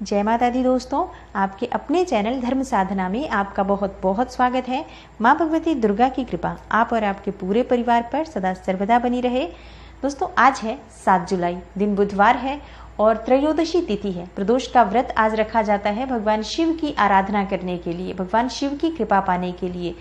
जय माता दी दोस्तों, आपके अपने चैनल धर्म साधना में आपका बहुत बहुत स्वागत है। माँ भगवती दुर्गा की कृपा आप और आपके पूरे परिवार पर सदा सर्वदा बनी रहे। दोस्तों, आज है 7 जुलाई, दिन बुधवार है और त्रयोदशी तिथि है। प्रदोष का व्रत आज रखा जाता है भगवान शिव की आराधना करने के लिए, भगवान शिव की कृपा पाने के लिए।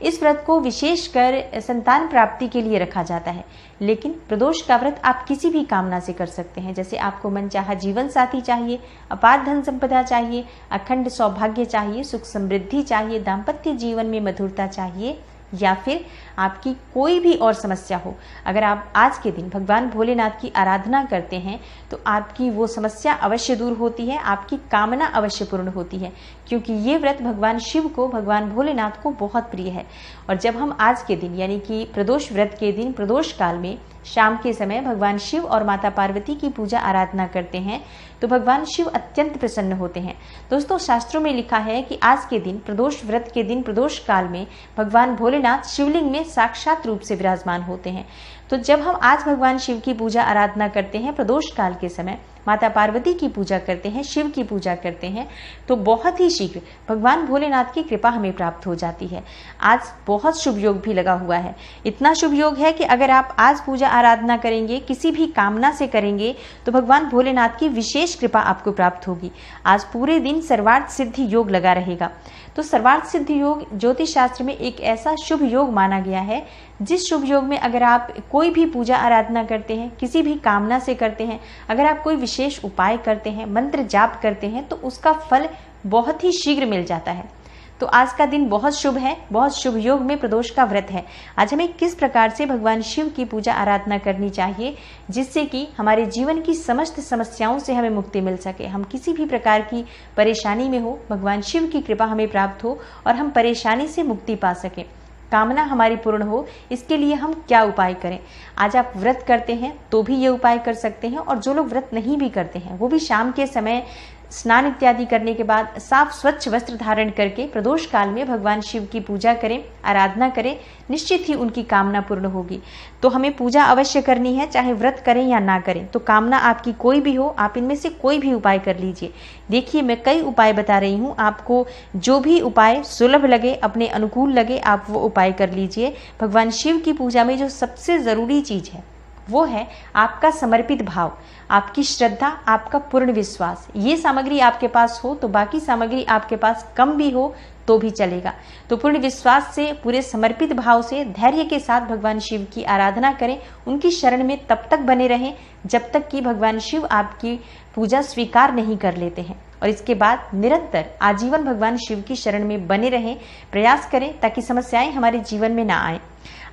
इस व्रत को विशेषकर संतान प्राप्ति के लिए रखा जाता है। लेकिन प्रदोष का व्रत आप किसी भी कामना से कर सकते हैं। जैसे आपको मनचाहा जीवन साथी चाहिए, अपार धन संपदा चाहिए, अखंड सौभाग्य चाहिए, सुख समृद्धि चाहिए, दाम्पत्य जीवन में मधुरता चाहिए, या फिर आपकी कोई भी और समस्या हो, अगर आप आज के दिन भगवान भोलेनाथ की आराधना करते हैं तो आपकी वो समस्या अवश्य दूर होती है, आपकी कामना अवश्य पूर्ण होती है। क्योंकि ये व्रत भगवान शिव को, भगवान भोलेनाथ को बहुत प्रिय है। और जब हम आज के दिन यानी कि प्रदोष व्रत के दिन प्रदोष काल में शाम के समय भगवान शिव और माता पार्वती की पूजा आराधना करते हैं तो भगवान शिव अत्यंत प्रसन्न होते हैं। दोस्तों, शास्त्रों में लिखा है कि आज के दिन प्रदोष व्रत के दिन प्रदोष काल में भगवान भोलेनाथ शिवलिंग में साक्षात रूप से विराजमान होते हैं। तो जब हम आज भगवान शिव की पूजा आराधना करते हैं, प्रदोष काल के समय माता पार्वती की पूजा करते हैं, शिव की पूजा करते हैं, तो बहुत ही शीघ्र भगवान भोलेनाथ की कृपा हमें प्राप्त हो जाती है। आज बहुत शुभ योग भी लगा हुआ है। इतना शुभ योग है कि अगर आप आज पूजा आराधना करेंगे, किसी भी कामना से करेंगे, तो भगवान भोलेनाथ की विशेष कृपा आपको प्राप्त होगी। आज पूरे दिन सर्वार्थ सिद्धि योग लगा रहेगा। तो सर्वार्थ सिद्धि योग ज्योतिष शास्त्र में एक ऐसा शुभ योग माना गया है, जिस शुभ योग में अगर आप कोई भी पूजा आराधना करते हैं, किसी भी कामना से करते हैं, अगर आप कोई विशेष उपाय करते हैं, मंत्र जाप करते हैं, तो उसका फल बहुत ही शीघ्र मिल जाता है। तो आज का दिन बहुत शुभ है, बहुत शुभ योग में प्रदोष का व्रत है। आज हमें किस प्रकार से भगवान शिव की पूजा आराधना करनी चाहिए, जिससे कि हमारे जीवन की समस्त समस्याओं से हमें मुक्ति मिल सके, हम किसी भी प्रकार की परेशानी में हो, भगवान शिव की कृपा हमें प्राप्त हो और हम परेशानी से मुक्ति पा सकें, कामना हमारी पूर्ण हो। इसके लिए हम क्या उपाय करें? आज आप व्रत करते हैं तो भी ये उपाय कर सकते हैं, और जो लोग व्रत नहीं भी करते हैं वो भी शाम के समय स्नान इत्यादि करने के बाद साफ स्वच्छ वस्त्र धारण करके प्रदोष काल में भगवान शिव की पूजा करें, आराधना करें, निश्चित ही उनकी कामना पूर्ण होगी। तो हमें पूजा अवश्य करनी है, चाहे व्रत करें या ना करें। तो कामना आपकी कोई भी हो, आप इनमें से कोई भी उपाय कर लीजिए। देखिए, मैं कई उपाय बता रही हूँ, आपको जो भी उपाय सुलभ लगे, अपने अनुकूल लगे, आप वो उपाय कर लीजिए। भगवान शिव की पूजा में जो सबसे जरूरी चीज है वो है आपका समर्पित भाव, आपकी श्रद्धा, आपका पूर्ण विश्वास। ये सामग्री आपके पास हो तो बाकी सामग्री आपके पास कम भी हो तो भी चलेगा। तो पूर्ण विश्वास से, पूरे समर्पित भाव से, धैर्य के साथ भगवान शिव की आराधना करें, उनकी शरण में तब तक बने रहें जब तक कि भगवान शिव आपकी पूजा स्वीकार नहीं कर लेते हैं। और इसके बाद निरंतर आजीवन भगवान शिव की शरण में बने रहें, प्रयास करें ताकि समस्याएं हमारे जीवन में ना आए।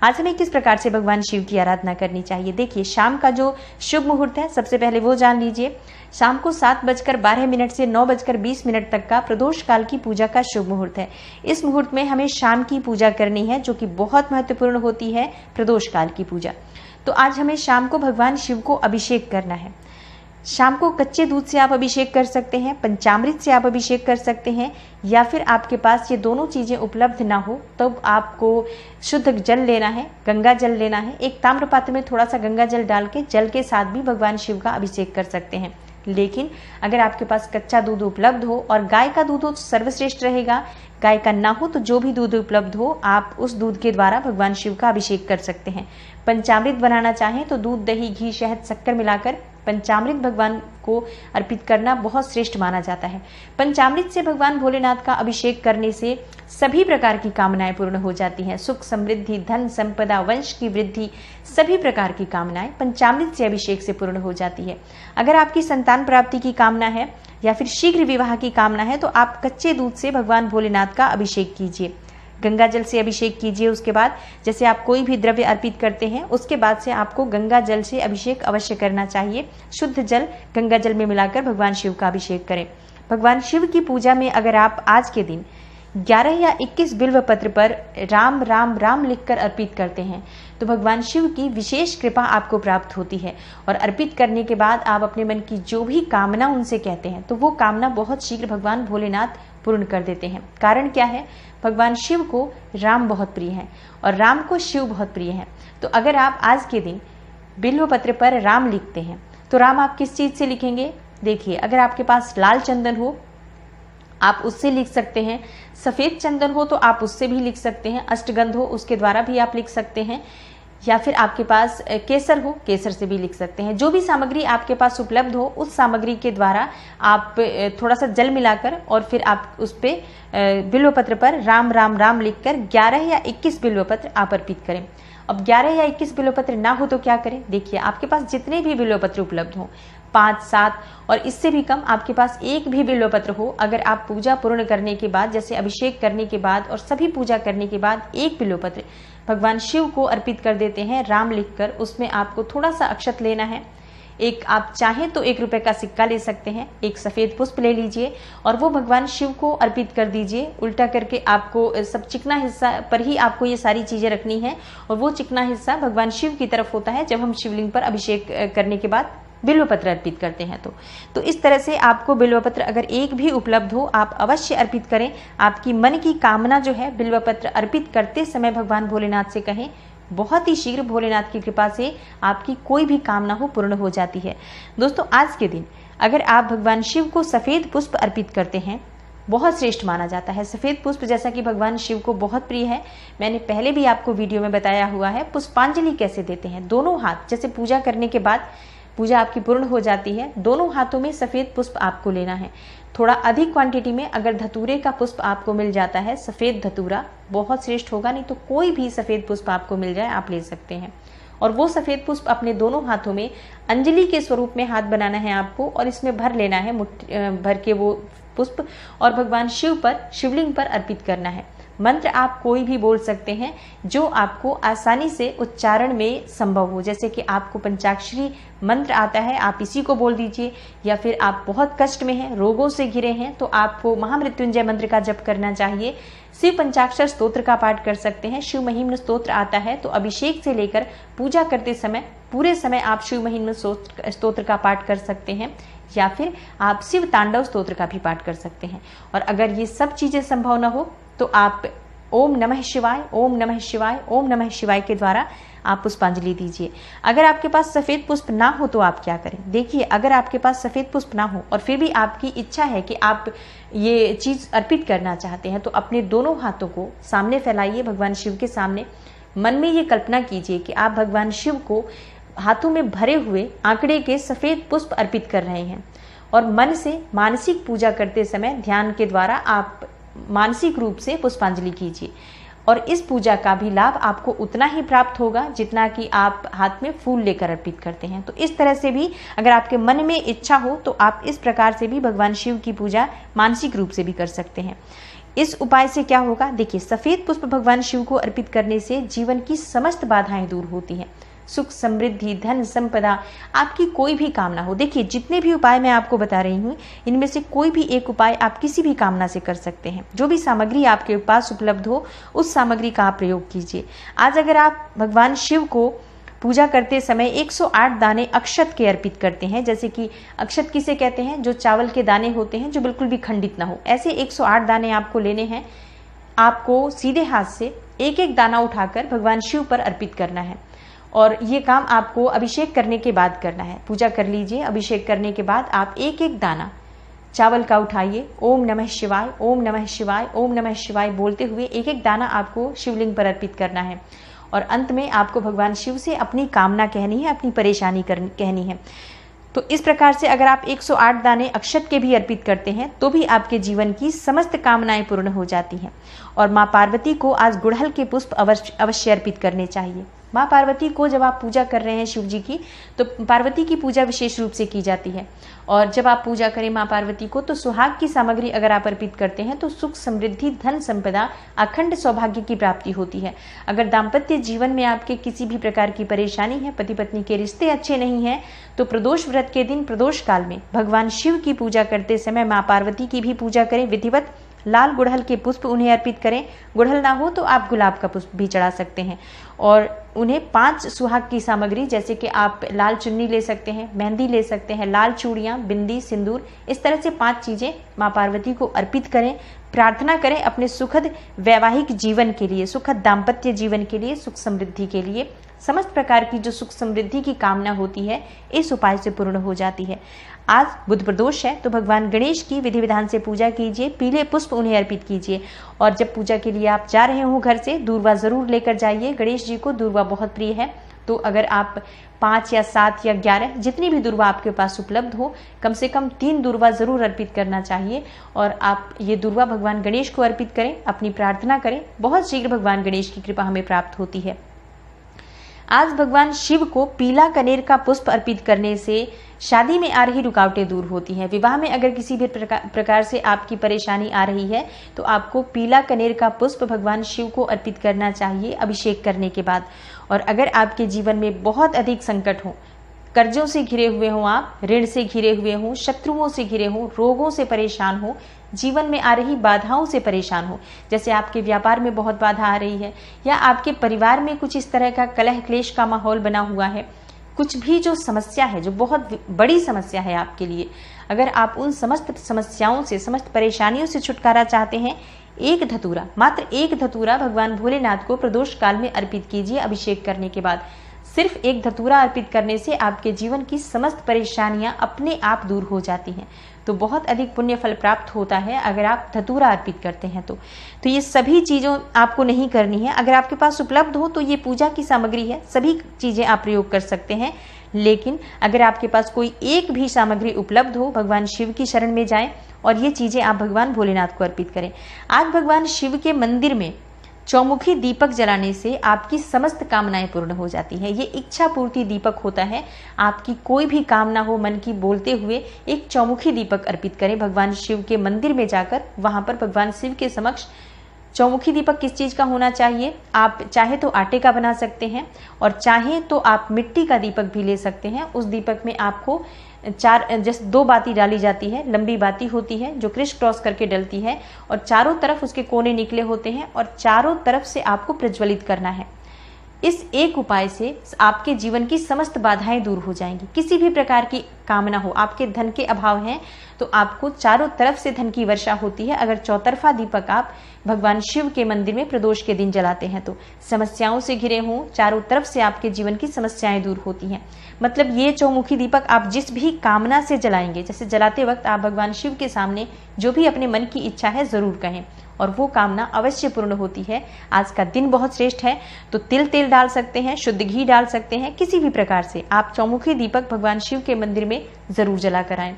आज हमें किस प्रकार से भगवान शिव की आराधना करनी चाहिए? देखिए, शाम का जो शुभ मुहूर्त है सबसे पहले वो जान लीजिए। शाम को 7:12 से 9:20 तक का प्रदोष काल की पूजा का शुभ मुहूर्त है। इस मुहूर्त में हमें शाम की पूजा करनी है, जो कि बहुत महत्वपूर्ण होती है, प्रदोष काल की पूजा। तो आज हमें शाम को भगवान शिव को अभिषेक करना है। शाम को कच्चे दूध से आप अभिषेक कर सकते हैं, पंचामृत से आप अभिषेक कर सकते हैं, या फिर आपके पास ये दोनों चीजें उपलब्ध ना हो तो आपको शुद्ध जल लेना है, गंगा जल लेना है। एक ताम्र पात्र में थोड़ा सा गंगा जल डाल के जल के साथ भी भगवान शिव का अभिषेक कर सकते हैं। लेकिन अगर आपके पास कच्चा दूध उपलब्ध हो, और गाय का दूध हो तो सर्वश्रेष्ठ रहेगा, गाय का ना हो तो जो भी दूध उपलब्ध हो आप उस दूध के द्वारा भगवान शिव का अभिषेक कर सकते हैं। पंचामृत बनाना चाहें तो दूध, दही, घी, शहद, शक्कर मिलाकर पंचामृत भगवान को अर्पित करना बहुत श्रेष्ठ माना जाता है। पंचामृत से भगवान भोलेनाथ का अभिषेक करने से सभी प्रकार की कामनाएं पूर्ण हो जाती हैं। सुख समृद्धि, धन संपदा, वंश की वृद्धि, सभी प्रकार की कामनाएं पंचामृत से अभिषेक से पूर्ण हो जाती है। अगर आपकी संतान प्राप्ति की कामना है या फिर शीघ्र विवाह की कामना है तो आप कच्चे दूध से भगवान भोलेनाथ का अभिषेक कीजिए, गंगा जल से अभिषेक कीजिए। उसके बाद जैसे आप कोई भी द्रव्य अर्पित करते हैं, उसके बाद से आपको गंगा जल से अभिषेक अवश्य करना चाहिए। शुद्ध जल गंगा जल में मिलाकर भगवान शिव का अभिषेक करें। भगवान शिव की पूजा में अगर आप आज के दिन 11 या 21 बिल्व पत्र पर राम राम राम लिखकर अर्पित करते हैं तो भगवान शिव की विशेष कृपा आपको प्राप्त होती है। और अर्पित करने के बाद आप अपने मन की जो भी कामना उनसे कहते हैं तो वो कामना बहुत शीघ्र भगवान भोलेनाथ पूर्ण कर देते हैं। कारण क्या है? भगवान शिव को राम बहुत प्रिय है और राम को शिव बहुत प्रिय है। तो अगर आप आज के दिन बिल्व पत्र पर राम लिखते हैं तो राम आप किस चीज से लिखेंगे? देखिए, अगर आपके पास लाल चंदन हो आप उससे लिख सकते हैं, सफ़ेद चंदन हो तो आप उससे भी लिख सकते हैं, अष्टगंध हो उसके द्वारा भी आप लिख सकते हैं, या फिर आपके पास केसर हो, केसर से भी लिख सकते हैं। जो भी सामग्री आपके पास उपलब्ध हो उस सामग्री के द्वारा आप थोड़ा सा जल मिलाकर और फिर आप उस पर बिल्वपत्र पर राम राम राम लिखकर 11 या 21 बिल्वपत्र आप अर्पित करें। अब 11 या 21 बिल्वपत्र ना हो तो क्या करें? देखिए, आपके पास जितने भी बिल्वपत्र उपलब्ध हो, 5, 7 और इससे भी कम आपके पास एक भी बिल्वपत्र हो, अगर आप पूजा पूर्ण करने के बाद, जैसे अभिषेक करने के बाद और सभी पूजा करने के बाद एक बिल्वपत्र भगवान शिव को अर्पित कर देते हैं राम लिखकर, उसमें आपको थोड़ा सा अक्षत लेना है। एक आप चाहें तो 1 रुपए का सिक्का ले सकते हैं, एक सफ़ेद पुष्प ले लीजिए और वो भगवान शिव को अर्पित कर दीजिए। उल्टा करके आपको सब चिकना हिस्सा पर ही आपको ये सारी चीज़ें रखनी है और वो चिकना हिस्सा भगवान शिव की तरफ होता है जब हम शिवलिंग पर अभिषेक करने के बाद बिल्वपत्र अर्पित करते हैं। तो इस तरह से आपको बिल्वपत्र अगर एक भी उपलब्ध हो आप अवश्य अर्पित करें। आपकी मन की कामना जो है बिल्वपत्र अर्पित करते समय भगवान भोलेनाथ से कहें, बहुत ही शीघ्र भोलेनाथ की कृपा से आपकी कोई भी कामना हो पूर्ण हो जाती है। दोस्तों, आज के दिन अगर आप भगवान शिव को सफ़ेद पुष्प अर्पित करते हैं, बहुत श्रेष्ठ माना जाता है। सफ़ेद पुष्प जैसा कि भगवान शिव को बहुत प्रिय है, मैंने पहले भी आपको वीडियो में बताया हुआ है। पुष्पांजलि कैसे देते हैं? दोनों हाथ, जैसे पूजा करने के बाद पूजा आपकी पूर्ण हो जाती है, दोनों हाथों में सफ़ेद पुष्प आपको लेना है। थोड़ा अधिक क्वांटिटी में अगर धतूरे का पुष्प आपको मिल जाता है, सफ़ेद धतूरा बहुत श्रेष्ठ होगा, नहीं तो कोई भी सफ़ेद पुष्प आपको मिल जाए आप ले सकते हैं। और वो सफ़ेद पुष्प अपने दोनों हाथों में अंजलि के स्वरूप में हाथ बनाना है आपको और इसमें भर लेना है, भर के वो पुष्प और भगवान शिव पर, शिवलिंग पर अर्पित करना है। मंत्र आप कोई भी बोल सकते हैं जो आपको आसानी से उच्चारण में संभव हो, जैसे कि आपको पंचाक्षरी मंत्र आता है आप इसी को बोल दीजिए, या फिर आप बहुत कष्ट में हैं, रोगों से घिरे हैं तो आपको महामृत्युंजय मंत्र का जप करना चाहिए। शिव पंचाक्षर स्तोत्र का पाठ कर सकते हैं, शिव महिम्न स्तोत्र आता है तो अभिषेक से लेकर पूजा करते समय पूरे समय आप शिव महिम्न स्तोत्र का पाठ कर सकते हैं, या फिर आप शिव तांडव स्तोत्र का भी पाठ कर सकते हैं। और अगर ये सब चीजें संभव न हो तो आप ओम नमः शिवाय, ओम नमः शिवाय, ओम नमः शिवाय के द्वारा आप पुष्पांजलि दीजिए। अगर आपके पास सफ़ेद पुष्प ना हो तो आप क्या करें? देखिए, अगर आपके पास सफ़ेद पुष्प ना हो और फिर भी आपकी इच्छा है कि आप ये चीज़ अर्पित करना चाहते हैं, तो अपने दोनों हाथों को सामने फैलाइए भगवान शिव के सामने। मन में ये कल्पना कीजिए कि आप भगवान शिव को हाथों में भरे हुए आंकड़े के सफ़ेद पुष्प अर्पित कर रहे हैं और मन से मानसिक पूजा करते समय ध्यान के द्वारा आप मानसिक रूप से पुष्पांजलि कीजिए और इस पूजा का भी लाभ आपको उतना ही प्राप्त होगा जितना कि आप हाथ में फूल लेकर अर्पित करते हैं। तो इस तरह से भी अगर आपके मन में इच्छा हो तो आप इस प्रकार से भी भगवान शिव की पूजा मानसिक रूप से भी कर सकते हैं। इस उपाय से क्या होगा? देखिए, सफ़ेद पुष्प भगवान शिव को अर्पित करने से जीवन की समस्त बाधाएं दूर होती हैं। सुख, समृद्धि, धन, संपदा, आपकी कोई भी कामना हो। देखिए, जितने भी उपाय मैं आपको बता रही हूँ इनमें से कोई भी एक उपाय आप किसी भी कामना से कर सकते हैं। जो भी सामग्री आपके पास उपलब्ध हो उस सामग्री का आप प्रयोग कीजिए। आज अगर आप भगवान शिव को पूजा करते समय 108 दाने अक्षत के अर्पित करते हैं, जैसे कि अक्षत किसे कहते हैं? जो चावल के दाने होते हैं जो बिल्कुल भी खंडित ना हो, ऐसे 108 दाने आपको लेने हैं। आपको सीधे हाथ से एक एक दाना उठाकर भगवान शिव पर अर्पित करना है और ये काम आपको अभिषेक करने के बाद करना है। पूजा कर लीजिए, अभिषेक करने के बाद आप एक एक दाना चावल का उठाइए, ओम नमः शिवाय, ओम नमः शिवाय, ओम नमः शिवाय बोलते हुए एक एक दाना आपको शिवलिंग पर अर्पित करना है और अंत में आपको भगवान शिव से अपनी कामना कहनी है, अपनी परेशानी कहनी है। तो इस प्रकार से अगर आप 108 दाने अक्षत के भी अर्पित करते हैं तो भी आपके जीवन की समस्त कामनाएं पूर्ण हो जाती हैं। और माँ पार्वती को आज गुड़हल के पुष्प अवश्य अर्पित करने चाहिए। माँ पार्वती को जब आप पूजा कर रहे हैं शिव जी की, तो पार्वती की पूजा विशेष रूप से की जाती है और जब आप पूजा करें माँ पार्वती को तो सुहाग की सामग्री अगर आप अर्पित करते हैं तो सुख, समृद्धि, धन, संपदा, अखंड सौभाग्य की प्राप्ति होती है। अगर दाम्पत्य जीवन में आपके किसी भी प्रकार की परेशानी है, पति पत्नी के रिश्ते अच्छे नहीं हैं, तो प्रदोष व्रत के दिन प्रदोष काल में भगवान शिव की पूजा करते समय माँ पार्वती की भी पूजा करें विधिवत। लाल गुड़हल के पुष्प उन्हें अर्पित करें। गुड़हल ना हो तो आप गुलाब का पुष्प भी चढ़ा सकते हैं और उन्हें 5 सुहाग की सामग्री, जैसे कि आप लाल चुन्नी ले सकते हैं, मेहंदी ले सकते हैं, लाल चूड़ियाँ, बिंदी, सिंदूर, इस तरह से 5 चीज़ें माँ पार्वती को अर्पित करें। प्रार्थना करें अपने सुखद वैवाहिक जीवन के लिए, सुखद दाम्पत्य जीवन के लिए, सुख समृद्धि के लिए, समस्त प्रकार की जो सुख समृद्धि की कामना होती है इस उपाय से पूर्ण हो जाती है। आज बुध प्रदोष है तो भगवान गणेश की विधि विधान से पूजा कीजिए, पीले पुष्प उन्हें अर्पित कीजिए और जब पूजा के लिए आप जा रहे हो घर से दूर्वा जरूर लेकर जाइए। गणेश जी को दूर्वा बहुत प्रिय है, तो अगर आप 5 या 7 या 11 जितनी भी दूर्वा आपके पास उपलब्ध हो, कम से कम 3 दूर्वा जरूर अर्पित करना चाहिए और आप ये दूर्वा भगवान गणेश को अर्पित करें, अपनी प्रार्थना करें। बहुत शीघ्र भगवान गणेश की कृपा हमें प्राप्त होती है। आज भगवान शिव को पीला कनेर का पुष्प अर्पित करने से शादी में आ रही रुकावटें दूर होती हैं। विवाह में अगर किसी भी प्रकार से आपकी परेशानी आ रही है तो आपको पीला कनेर का पुष्प भगवान शिव को अर्पित करना चाहिए अभिषेक करने के बाद। और अगर आपके जीवन में बहुत अधिक संकट हो, कर्जों से घिरे हुए हों, आप ऋण से घिरे हुए हों, शत्रुओं से घिरे हों, रोगों से परेशान हो, जीवन में आ रही बाधाओं से परेशान हो, जैसे आपके व्यापार में बहुत बाधा आ रही है या आपके परिवार में कुछ इस तरह का कलह क्लेश का माहौल बना हुआ है, कुछ भी जो समस्या है, जो बहुत बड़ी समस्या है आपके लिए, अगर आप उन समस्त समस्याओं से, समस्त परेशानियों से छुटकारा चाहते हैं, एक धतूरा, मात्र एक धतूरा भगवान भोलेनाथ को प्रदोष काल में अर्पित कीजिए अभिषेक करने के बाद। सिर्फ एक धतूरा अर्पित करने से आपके जीवन की समस्त परेशानियां अपने आप दूर हो जाती हैं। तो बहुत अधिक पुण्य फल प्राप्त होता है अगर आप धतूरा अर्पित करते हैं तो ये सभी चीज़ों आपको नहीं करनी है। अगर आपके पास उपलब्ध हो तो ये पूजा की सामग्री है, सभी चीज़ें आप प्रयोग कर सकते हैं। लेकिन अगर आपके पास कोई एक भी सामग्री उपलब्ध हो, भगवान शिव की शरण में जाएं और ये चीज़ें आप भगवान भोलेनाथ को अर्पित करें। आज भगवान शिव के मंदिर में चौमुखी दीपक जलाने से आपकी समस्त कामनाएं पूर्ण हो जाती हैं। ये इच्छा पूर्ति दीपक होता है। आपकी कोई भी कामना हो मन की, बोलते हुए एक चौमुखी दीपक अर्पित करें भगवान शिव के मंदिर में जाकर। वहां पर भगवान शिव के समक्ष चौमुखी दीपक किस चीज़ का होना चाहिए, आप चाहे तो आटे का बना सकते हैं और चाहे तो आप मिट्टी का दीपक भी ले सकते हैं। उस दीपक में आपको जैसे 2 बाती डाली जाती है, लंबी बाती होती है जो क्रिस क्रॉस करके डलती है और चारों तरफ उसके कोने निकले होते हैं और चारों तरफ से आपको प्रज्वलित करना है। इस एक उपाय से आपके जीवन की समस्त बाधाएं दूर हो जाएंगी। किसी भी प्रकार की कामना हो, आपके धन के अभाव हैं तो आपको चारों तरफ से धन की वर्षा होती है अगर चौतरफा दीपक आप भगवान शिव के मंदिर में प्रदोष के दिन जलाते हैं तो। समस्याओं से घिरे हों, चारों तरफ से आपके जीवन की समस्याएं दूर होती हैं। मतलब ये चौमुखी दीपक आप जिस भी कामना से जलाएंगे, जैसे जलाते वक्त आप भगवान शिव के सामने जो भी अपने मन की इच्छा है जरूर कहें और वो कामना अवश्य पूर्ण होती है। आज का दिन बहुत श्रेष्ठ है, तो तिल तेल डाल सकते हैं, शुद्ध घी डाल सकते हैं, किसी भी प्रकार से आप चौमुखी दीपक भगवान शिव के मंदिर में जरूर जला कर आएं।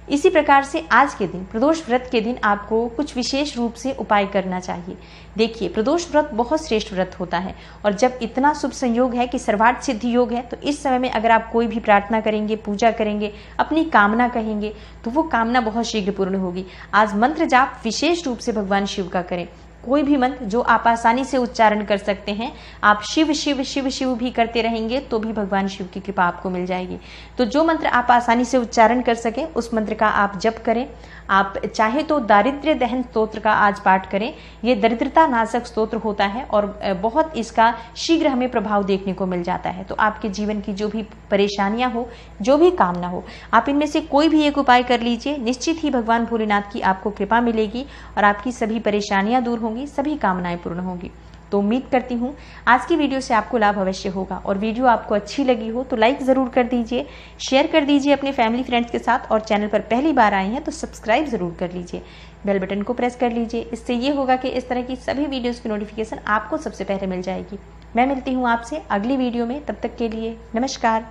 इसी प्रकार से आज के दिन, प्रदोष व्रत के दिन, आपको कुछ विशेष रूप से उपाय करना चाहिए। देखिए, प्रदोष व्रत बहुत श्रेष्ठ व्रत होता है और जब इतना शुभ संयोग है कि सर्वार्थ सिद्धि योग है, तो इस समय में अगर आप कोई भी प्रार्थना करेंगे, पूजा करेंगे, अपनी कामना कहेंगे तो वो कामना बहुत शीघ्र पूर्ण होगी। आज मंत्र जाप विशेष रूप से भगवान शिव का करें। कोई भी मंत्र जो आप आसानी से उच्चारण कर सकते हैं, आप शिव शिव शिव शिव भी करते रहेंगे तो भी भगवान शिव की कृपा आपको मिल जाएगी। तो जो मंत्र आप आसानी से उच्चारण कर सकें उस मंत्र का आप जप करें। आप चाहे तो दारिद्र्य दहन स्तोत्र का आज पाठ करें। ये दरिद्रता नाशक स्तोत्र होता है और बहुत इसका शीघ्र हमें प्रभाव देखने को मिल जाता है। तो आपके जीवन की जो भी परेशानियां हो, जो भी कामना हो, आप इनमें से कोई भी एक उपाय कर लीजिए। निश्चित ही भगवान भोलेनाथ की आपको कृपा मिलेगी और आपकी सभी परेशानियां दूर होंगी, सभी कामनाएं पूर्ण होंगी। तो उम्मीद करती हूँ आज की वीडियो से आपको लाभ अवश्य होगा और वीडियो आपको अच्छी लगी हो तो लाइक ज़रूर कर दीजिए, शेयर कर दीजिए अपने फैमिली फ्रेंड्स के साथ और चैनल पर पहली बार आए हैं तो सब्सक्राइब ज़रूर कर लीजिए, बेल बटन को प्रेस कर लीजिए। इससे ये होगा कि इस तरह की सभी वीडियोज़ की नोटिफिकेशन आपको सबसे पहले मिल जाएगी। मैं मिलती हूँ आपसे अगली वीडियो में, तब तक के लिए नमस्कार।